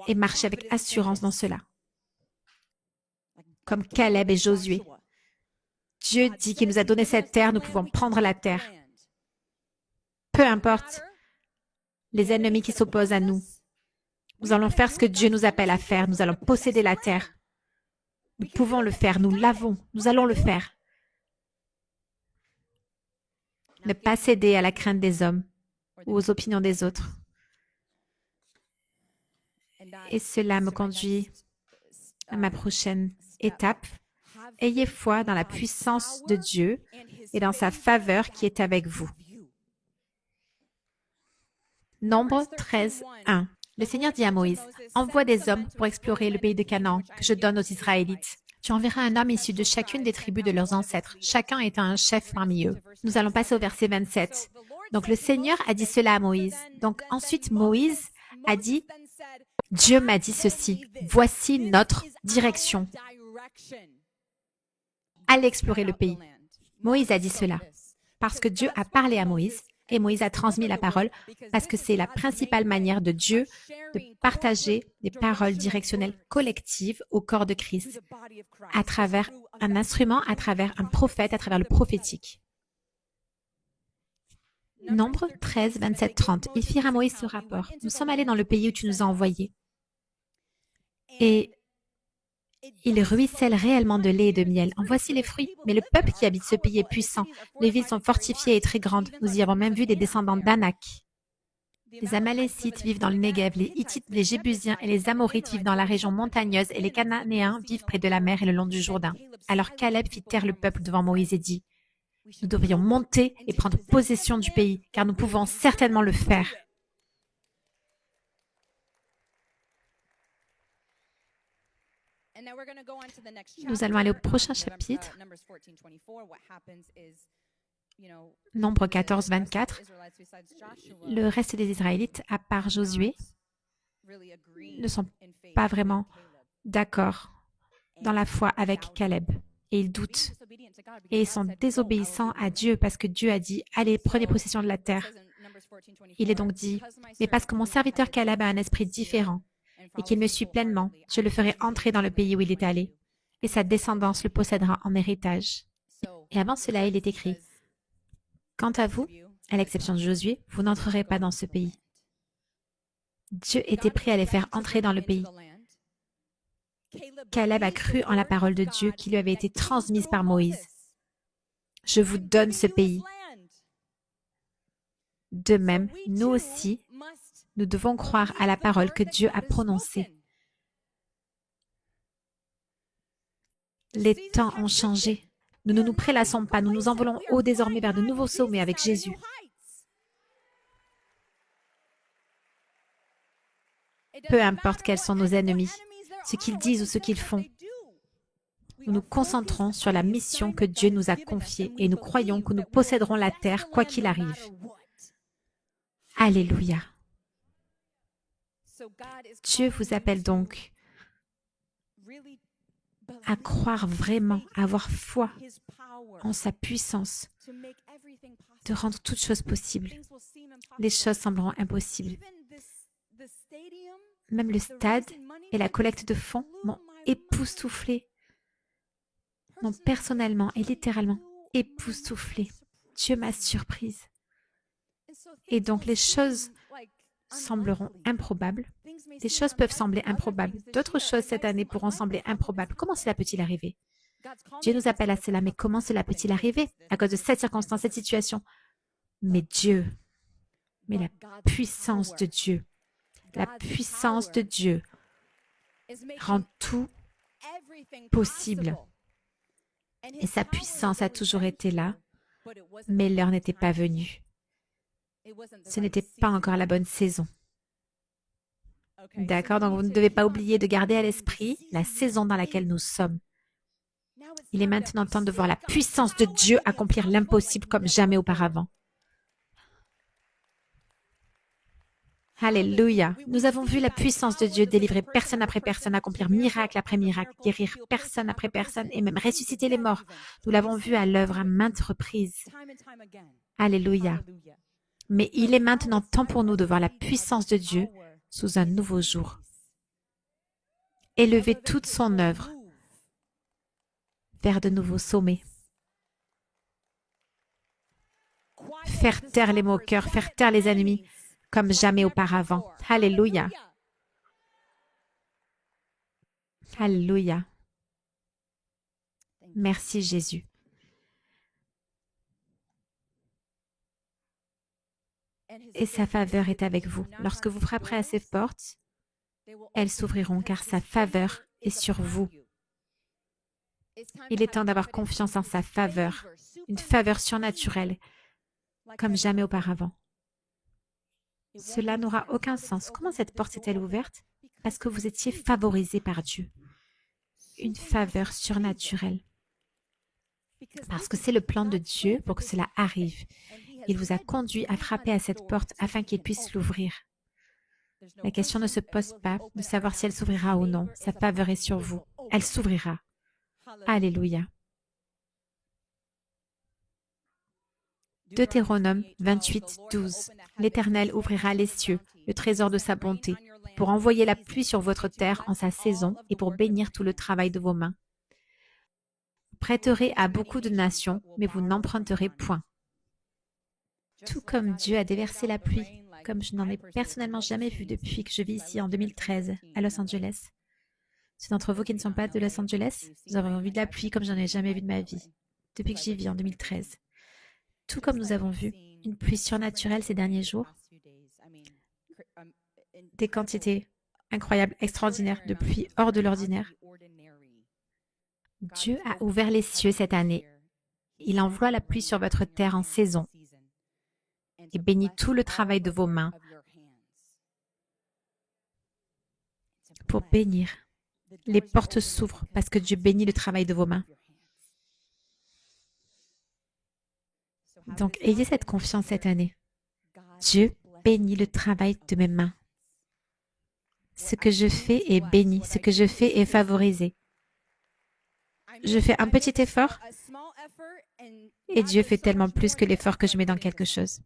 et marcher avec assurance dans cela. Comme Caleb et Josué. Dieu dit qu'il nous a donné cette terre, nous pouvons prendre la terre. Peu importe les ennemis qui s'opposent à nous. Nous allons faire ce que Dieu nous appelle à faire. Nous allons posséder la terre. Nous pouvons le faire, nous l'avons, nous allons le faire. Ne pas céder à la crainte des hommes ou aux opinions des autres. Et cela me conduit à ma prochaine étape. Ayez foi dans la puissance de Dieu et dans sa faveur qui est avec vous. Nombre 13, 1. Le Seigneur dit à Moïse, « Envoie des hommes pour explorer le pays de Canaan que je donne aux Israélites. Tu enverras un homme issu de chacune des tribus de leurs ancêtres, chacun étant un chef parmi eux. » Nous allons passer au verset 27. Donc le Seigneur a dit cela à Moïse. Donc ensuite Moïse a dit, « Dieu m'a dit ceci, voici notre direction. Allez explorer le pays. » Moïse a dit cela parce que Dieu a parlé à Moïse Et Moïse a transmis la parole parce que c'est la principale manière de Dieu de partager des paroles directionnelles collectives au corps de Christ à travers un instrument, à travers un prophète, à travers le prophétique. Nombre 13, 27, 30. Ils firent à Moïse ce rapport. Nous sommes allés dans le pays où tu nous as envoyés. Et il ruisselle réellement de lait et de miel. En voici les fruits. Mais le peuple qui habite ce pays est puissant. Les villes sont fortifiées et très grandes. Nous y avons même vu des descendants d'Anak. Les Amalécites vivent dans le Negev, les Hittites, les Jébusiens et les Amorites vivent dans la région montagneuse et les Cananéens vivent près de la mer et le long du Jourdain. Alors Caleb fit taire le peuple devant Moïse et dit, « Nous devrions monter et prendre possession du pays, car nous pouvons certainement le faire. » Nous allons aller au prochain chapitre, Nombre 14, 24. Le reste des Israélites, à part Josué, ne sont pas vraiment d'accord dans la foi avec Caleb. Et ils doutent. Et ils sont désobéissants à Dieu parce que Dieu a dit, allez, prenez possession de la terre. Il est donc dit, mais parce que mon serviteur Caleb a un esprit différent et qu'il me suit pleinement, je le ferai entrer dans le pays où il est allé, et sa descendance le possédera en héritage. Et avant cela, il est écrit, quant à vous, à l'exception de Josué, vous n'entrerez pas dans ce pays. Dieu était prêt à les faire entrer dans le pays. Caleb a cru en la parole de Dieu qui lui avait été transmise par Moïse. Je vous donne ce pays. De même, nous aussi, nous devons croire à la parole que Dieu a prononcée. Les temps ont changé. Nous ne nous prélassons pas, nous nous envolons haut désormais vers de nouveaux sommets avec Jésus. Peu importe quels sont nos ennemis, ce qu'ils disent ou ce qu'ils font, nous nous concentrons sur la mission que Dieu nous a confiée et nous croyons que nous posséderons la terre quoi qu'il arrive. Alléluia. Dieu vous appelle donc à croire vraiment, à avoir foi en sa puissance, de rendre toutes choses possibles. Les choses sembleront impossibles. Même le stade et la collecte de fonds m'ont époustouflé, m'ont personnellement et littéralement époustouflé. Dieu m'a surprise. Et donc les choses sembleront improbables. Des choses peuvent sembler improbables. D'autres choses cette année pourront sembler improbables. Comment cela peut-il arriver? Dieu nous appelle à cela, mais comment cela peut-il arriver? À cause de cette circonstance, cette situation. Mais Dieu, mais la puissance de Dieu, la puissance de Dieu rend tout possible. Et sa puissance a toujours été là, mais l'heure n'était pas venue. Ce n'était pas encore la bonne saison. D'accord, donc vous ne devez pas oublier de garder à l'esprit la saison dans laquelle nous sommes. Il est maintenant temps de voir la puissance de Dieu accomplir l'impossible comme jamais auparavant. Alléluia. Nous avons vu la puissance de Dieu délivrer personne après personne, accomplir miracle après miracle, guérir personne après personne et même ressusciter les morts. Nous l'avons vu à l'œuvre à maintes reprises. Alléluia. Mais il est maintenant temps pour nous de voir la puissance de Dieu sous un nouveau jour. Élever toute son œuvre vers de nouveaux sommets. Faire taire les moqueurs, faire taire les ennemis comme jamais auparavant. Alléluia. Alléluia. Merci Jésus. Et sa faveur est avec vous. Lorsque vous frapperez à ses portes, elles s'ouvriront car sa faveur est sur vous. Il est temps d'avoir confiance en sa faveur, une faveur surnaturelle, comme jamais auparavant. Cela n'aura aucun sens. Comment cette porte est-elle ouverte? Parce que vous étiez favorisé par Dieu. Une faveur surnaturelle. Parce que c'est le plan de Dieu pour que cela arrive. Il vous a conduit à frapper à cette porte afin qu'il puisse l'ouvrir. La question ne se pose pas de savoir si elle s'ouvrira ou non. Sa faveur est sur vous. Elle s'ouvrira. Alléluia. Deutéronome 28, 12. L'Éternel ouvrira les cieux, le trésor de sa bonté, pour envoyer la pluie sur votre terre en sa saison et pour bénir tout le travail de vos mains. Vous prêterez à beaucoup de nations, mais vous n'emprunterez point. Tout comme Dieu a déversé la pluie, comme je n'en ai personnellement jamais vu depuis que je vis ici en 2013 à Los Angeles. Ceux d'entre vous qui ne sont pas de Los Angeles, vous avez vu de la pluie comme j'en ai jamais vu de ma vie, depuis que j'y vis en 2013. Tout comme nous avons vu une pluie surnaturelle ces derniers jours, des quantités incroyables, extraordinaires de pluie hors de l'ordinaire. Dieu a ouvert les cieux cette année. Il envoie la pluie sur votre terre en saison et bénit tout le travail de vos mains pour bénir. Les portes s'ouvrent parce que Dieu bénit le travail de vos mains. Donc, ayez cette confiance cette année. Dieu bénit le travail de mes mains. Ce que je fais est béni, ce que je fais est favorisé. Je fais un petit effort et Dieu fait tellement plus que l'effort que je mets dans quelque chose.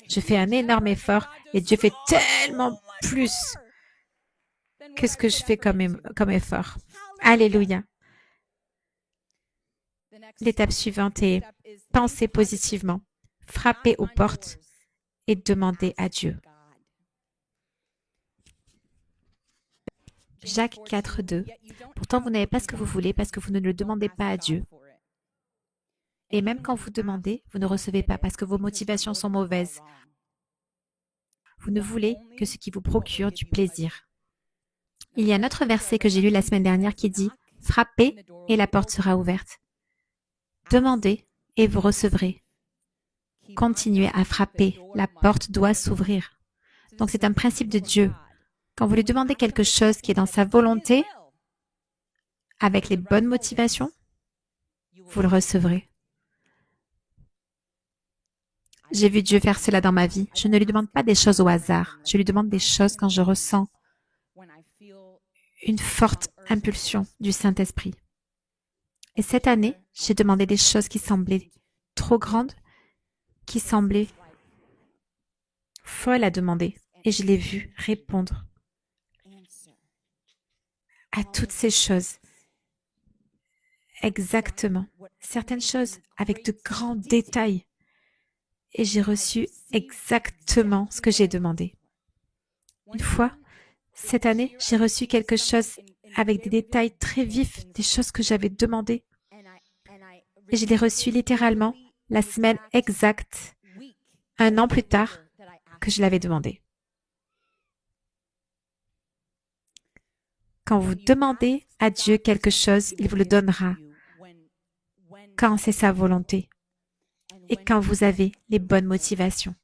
Je fais un énorme effort et Dieu fait tellement plus que ce que je fais comme effort. Alléluia. L'étape suivante est penser positivement, frapper aux portes et demander à Dieu. Jacques 4, 2. Pourtant, vous n'avez pas ce que vous voulez parce que vous ne le demandez pas à Dieu. Et même quand vous demandez, vous ne recevez pas parce que vos motivations sont mauvaises. Vous ne voulez que ce qui vous procure du plaisir. Il y a un autre verset que j'ai lu la semaine dernière qui dit « Frappez et la porte sera ouverte. Demandez et vous recevrez. Continuez à frapper, la porte doit s'ouvrir. » Donc c'est un principe de Dieu. Quand vous lui demandez quelque chose qui est dans sa volonté, avec les bonnes motivations, vous le recevrez. J'ai vu Dieu faire cela dans ma vie. Je ne lui demande pas des choses au hasard. Je lui demande des choses quand je ressens une forte impulsion du Saint-Esprit. Et cette année, j'ai demandé des choses qui semblaient trop grandes, qui semblaient folles à demander. Et je l'ai vu répondre à toutes ces choses. Exactement. Certaines choses avec de grands détails. Et j'ai reçu exactement ce que j'ai demandé. Une fois, cette année, j'ai reçu quelque chose avec des détails très vifs, des choses que j'avais demandées. Et je l'ai reçu littéralement la semaine exacte, un an plus tard, que je l'avais demandé. Quand vous demandez à Dieu quelque chose, il vous le donnera quand c'est sa volonté et quand vous avez les bonnes motivations.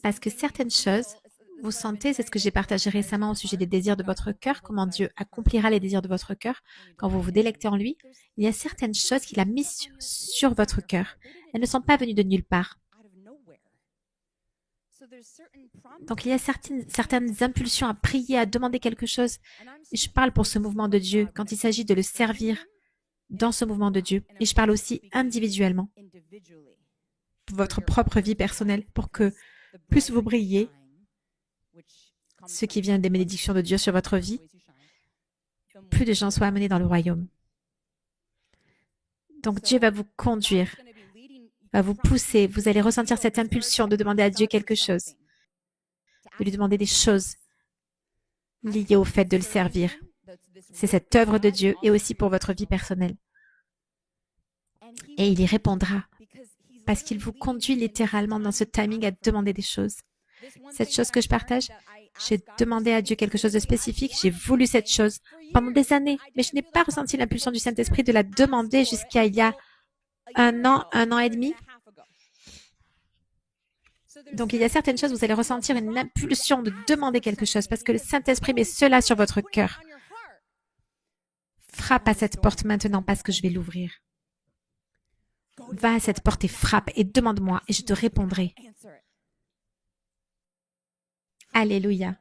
Parce que certaines choses, vous sentez, c'est ce que j'ai partagé récemment au sujet des désirs de votre cœur, comment Dieu accomplira les désirs de votre cœur quand vous vous délectez en lui. Il y a certaines choses qu'il a mises sur votre cœur. Elles ne sont pas venues de nulle part. Donc il y a certaines impulsions à prier, à demander quelque chose. Et je parle pour ce mouvement de Dieu quand il s'agit de le servir dans ce mouvement de Dieu. Et je parle aussi individuellement pour votre propre vie personnelle, pour que plus vous brillez, ce qui vient des bénédictions de Dieu sur votre vie, plus de gens soient amenés dans le royaume. Donc Dieu va vous conduire, va vous pousser, vous allez ressentir cette impulsion de demander à Dieu quelque chose, de lui demander des choses liées au fait de le servir. C'est cette œuvre de Dieu et aussi pour votre vie personnelle. Et il y répondra parce qu'il vous conduit littéralement dans ce timing à demander des choses. Cette chose que je partage, j'ai demandé à Dieu quelque chose de spécifique, j'ai voulu cette chose pendant des années, mais je n'ai pas ressenti l'impulsion du Saint-Esprit de la demander jusqu'à il y a un an et demi. Donc il y a certaines choses, vous allez ressentir une impulsion de demander quelque chose parce que le Saint-Esprit met cela sur votre cœur. Frappe à cette porte maintenant parce que je vais l'ouvrir. Va à cette porte et frappe et demande-moi et je te répondrai. Alléluia.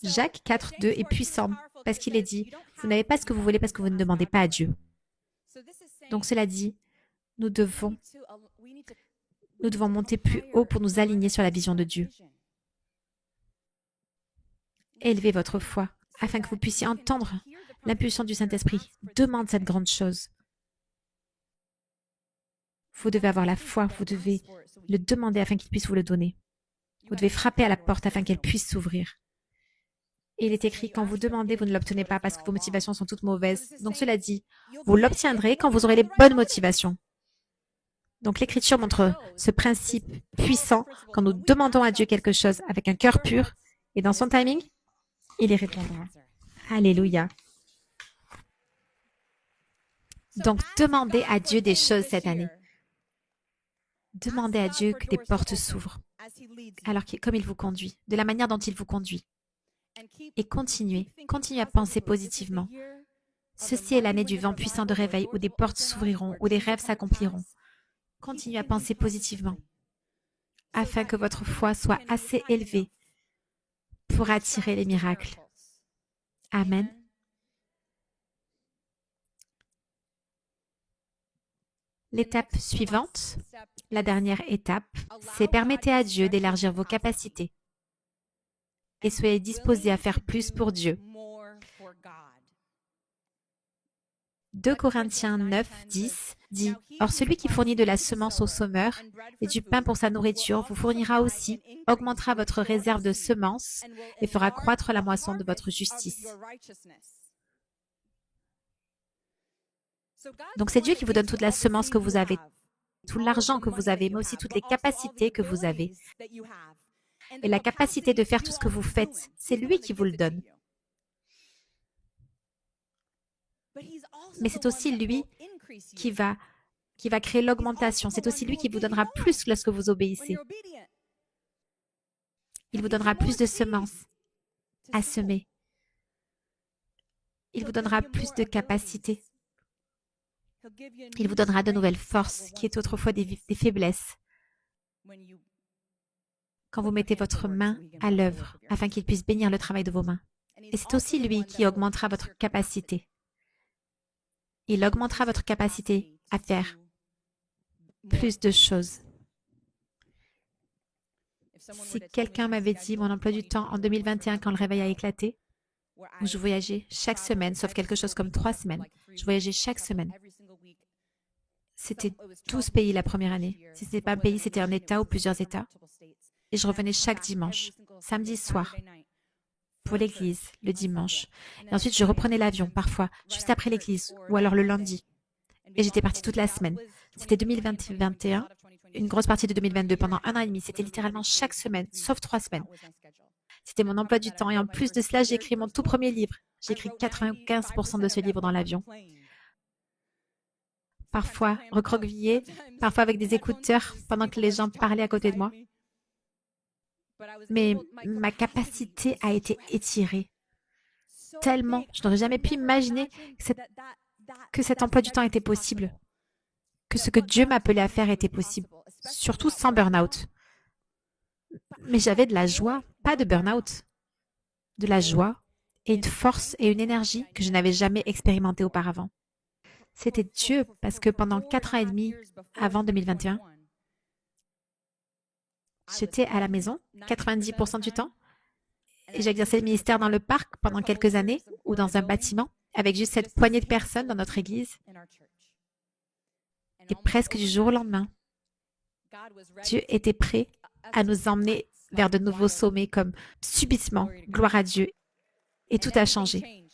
Jacques 4:2 est puissant parce qu'il est dit, vous n'avez pas ce que vous voulez parce que vous ne demandez pas à Dieu. Donc cela dit, nous devons monter plus haut pour nous aligner sur la vision de Dieu. Élevez votre foi afin que vous puissiez entendre l'impulsion du Saint-Esprit. Demande cette grande chose. Vous devez avoir la foi, vous devez le demander afin qu'il puisse vous le donner. Vous devez frapper à la porte afin qu'elle puisse s'ouvrir. Et il est écrit, quand vous demandez, vous ne l'obtenez pas parce que vos motivations sont toutes mauvaises. Donc cela dit, vous l'obtiendrez quand vous aurez les bonnes motivations. Donc l'Écriture montre ce principe puissant quand nous demandons à Dieu quelque chose avec un cœur pur et dans son timing, il y répondra. Alléluia. Donc demandez à Dieu des choses cette année. Demandez à Dieu que des portes s'ouvrent, alors comme il vous conduit, de la manière dont il vous conduit. Et continuez à penser positivement. Ceci est l'année du vent puissant de réveil où des portes s'ouvriront, où des rêves s'accompliront. Continuez à penser positivement, afin que votre foi soit assez élevée pour attirer les miracles. Amen. L'étape suivante, la dernière étape, c'est permettez à Dieu d'élargir vos capacités et soyez disposés à faire plus pour Dieu. 2 Corinthiens 9:10 dit « Or celui qui fournit de la semence au semeur et du pain pour sa nourriture vous fournira aussi, augmentera votre réserve de semences et fera croître la moisson de votre justice. » Donc c'est Dieu qui vous donne toute la semence que vous avez, tout l'argent que vous avez, mais aussi toutes les capacités que vous avez. Et la capacité de faire tout ce que vous faites, c'est lui qui vous le donne. Mais c'est aussi lui qui va créer l'augmentation. C'est aussi lui qui vous donnera plus lorsque vous obéissez. Il vous donnera plus de semences à semer. Il vous donnera plus de capacités. Il vous donnera de nouvelles forces qui étaient autrefois des faiblesses. Quand vous mettez votre main à l'œuvre afin qu'il puisse bénir le travail de vos mains. Et c'est aussi lui qui augmentera votre capacité. Il augmentera votre capacité à faire plus de choses. Si quelqu'un m'avait dit mon emploi du temps en 2021 quand le réveil a éclaté, où je voyageais chaque semaine, sauf quelque chose comme 3 semaines, je voyageais chaque semaine. C'était 12 pays la première année. Si ce n'était pas un pays, c'était un État ou plusieurs États. Et je revenais chaque dimanche, samedi soir, pour l'église, le dimanche. Et ensuite, je reprenais l'avion, parfois, juste après l'église, ou alors le lundi. Et j'étais partie toute la semaine. C'était 2021, une grosse partie de 2022. Pendant 1 an et demi, c'était littéralement chaque semaine, sauf 3 semaines. C'était mon emploi du temps. Et en plus de cela, j'ai écrit mon tout premier livre. J'ai écrit 95% de ce livre dans l'avion. Parfois recroquevillé, parfois avec des écouteurs pendant que les gens parlaient à côté de moi. Mais ma capacité a été étirée tellement. Je n'aurais jamais pu imaginer que cet emploi du temps était possible, que ce que Dieu m'appelait à faire était possible, surtout sans burn-out. Mais j'avais de la joie, pas de burn-out, de la joie et une force et une énergie que je n'avais jamais expérimentée auparavant. C'était Dieu parce que pendant 4 ans et demi avant 2021, j'étais à la maison 90% du temps et j'exerçais le ministère dans le parc pendant quelques années ou dans un bâtiment avec juste cette poignée de personnes dans notre église. Et presque du jour au lendemain, Dieu était prêt à nous emmener vers de nouveaux sommets comme subitement, gloire à Dieu, et tout a changé.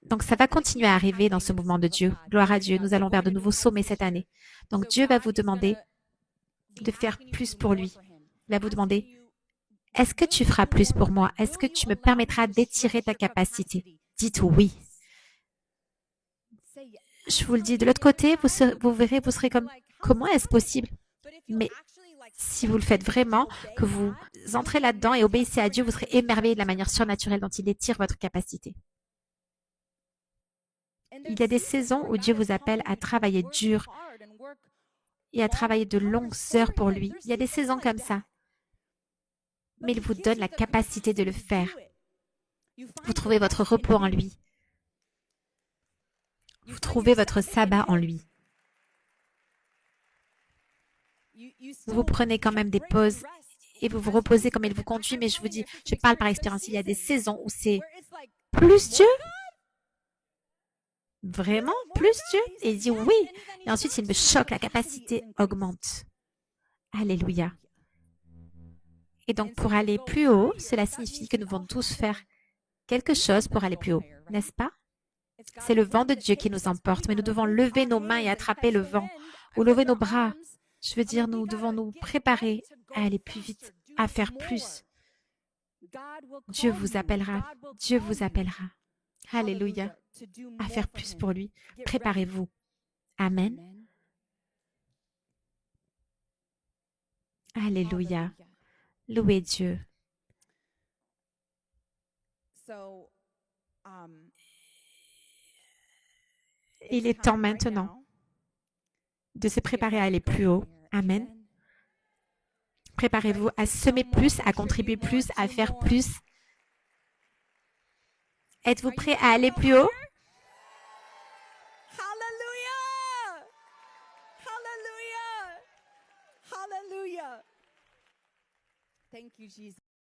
Donc, ça va continuer à arriver dans ce mouvement de Dieu. Gloire à Dieu, nous allons vers de nouveaux sommets cette année. Donc, Dieu va vous demander de faire plus pour lui. Il va vous demander, est-ce que tu feras plus pour moi? Est-ce que tu me permettras d'étirer ta capacité? Dites oui. Je vous le dis, de l'autre côté, vous verrez, vous serez comme, comment est-ce possible? Mais si vous le faites vraiment, que vous entrez là-dedans et obéissez à Dieu, vous serez émerveillé de la manière surnaturelle dont il étire votre capacité. Il y a des saisons où Dieu vous appelle à travailler dur et à travailler de longues heures pour lui. Il y a des saisons comme ça. mais il vous donne la capacité de le faire. Vous trouvez votre repos en lui. Vous trouvez votre sabbat en lui. Vous prenez quand même des pauses et vous vous reposez comme il vous conduit, mais je vous dis, je parle par expérience, il y a des saisons où c'est plus Dieu. Vraiment, plus Dieu. Et il dit oui. Et ensuite, il me choque, la capacité augmente. Alléluia. Et donc, pour aller plus haut, cela signifie que nous devons tous faire quelque chose pour aller plus haut, n'est-ce pas? C'est le vent de Dieu qui nous emporte, mais nous devons lever nos mains et attraper le vent, ou lever nos bras. Je veux dire, nous devons nous préparer à aller plus vite, à faire plus. Dieu vous appellera. Dieu vous appellera. Alléluia. À faire plus pour lui. Préparez-vous. Amen. Alléluia. Louez Dieu. Il est temps maintenant de se préparer à aller plus haut. Amen. Préparez-vous à semer plus, à contribuer plus, à faire plus. Êtes-vous prêt à aller plus haut? Hallelujah! Hallelujah! Hallelujah! Thank you, Jesus.